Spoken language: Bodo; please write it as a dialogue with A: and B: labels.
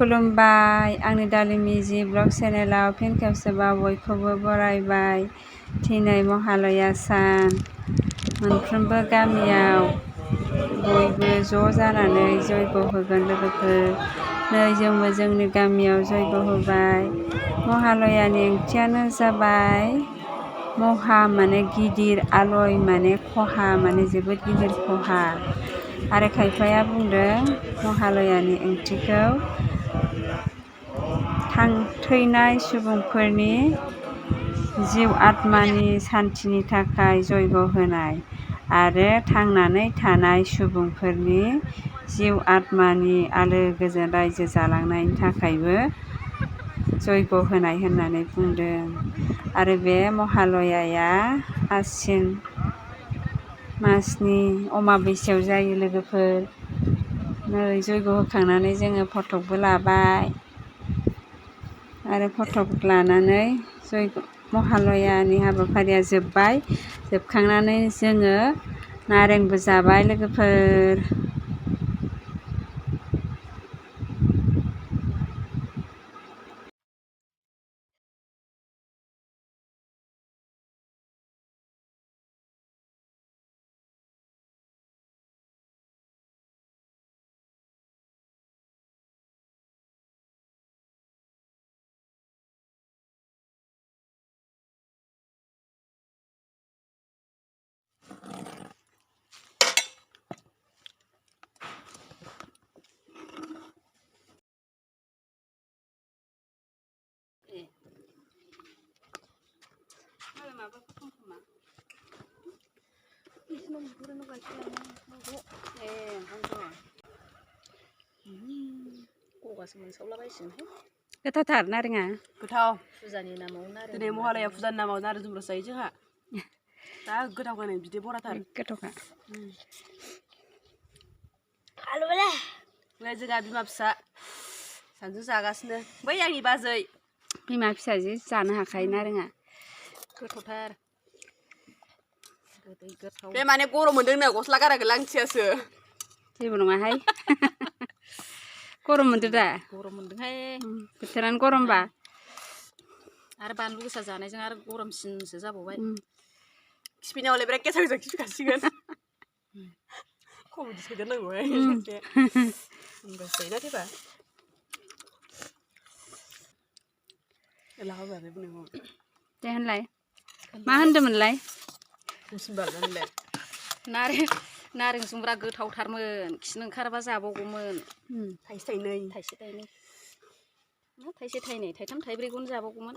A: खुलुमबाय आंनि दालिमि जि ब्लग चेनेलाव फिन खेबसेबाव बयखौबो बरायबाय। दिनै महालया सान मोनफ्रोमबो गामियाव बयबो ज' जानानै जयग' होगोन लोगोफोर। नै जोंबो जोंनि गामियाव जयग' होबाय। महालयानि ओंथियानो जाबाय महा माने गिदिर, आलय माने खहा, माने जोबोद गिदिर खहा। आरो खायफाया बुंदों महालयानि ओंथिखौ थैनाय सुबुंफोरनि जिउ आत्मानि सान्थिनि थाखाय जयग' होनाय आरो थांनानै थानाय सुबुंफोरनि जिउ आत्मानि आलो गोजोन रायजो जालांनायनि थाखायबो जयग' होनाय होननानै बुंदों। आरो बे महालयाया आसिन मासनि अमाबैसायाव जायो लोगोफोर। नै जयग' होखांनानै जोङो फटकबो लाबाय आरो फटक लानानै महालयानि हाबाफारिया जोब्बाय। जोबखांनानै जोङो नारेंबो जाबाय लोगोफोर। गोथावथार नारेंआ।
B: गोथाव।
C: फुजानि नामाव नारें।
B: दिनै महालया फुजानि नामाव नारें जुमब्रा जायो जोंहा। दा गोथाव नै बिदै बराथार।
A: गोथावखा।
B: नै जोंहा बिमा फिसा सानजों जागासिनो। बै आंनि बाजै।
A: बिमा फिसाजो जानो हाखायो नारेंआ।
C: गोथावथार। गोदै गोथाव।
B: बे माने गरम मोनदोंनो गस्ला गाराखै लांथियासो।
A: जेबो नङाहाय। गरम मोनदो दा?
C: गरम मोनदोंहाय।
A: बोथोरानो गरमबा।
C: आरो बानलु गोसा जानायजों आरो गरमसिनसो जाबावबाय।
B: खिफिनायावलाय बिराद गेसाव गेसाव खिफिखासिगोन। कमेडि सोदेरनांगौहाय एसे। होमबासो जायोना थेबा।
A: दे होनलाय। मा होनदोंमोनलाय?
C: नारें जुमब्रा गोथावथारमोन। खिनो ओंखारबा जाबावगौमोन।
B: थाइसे थाइनै।
C: थाइसे थाइनै। थाइसे थाइनै थाइथाम थाइब्रैखौनो जाबावगौमोन।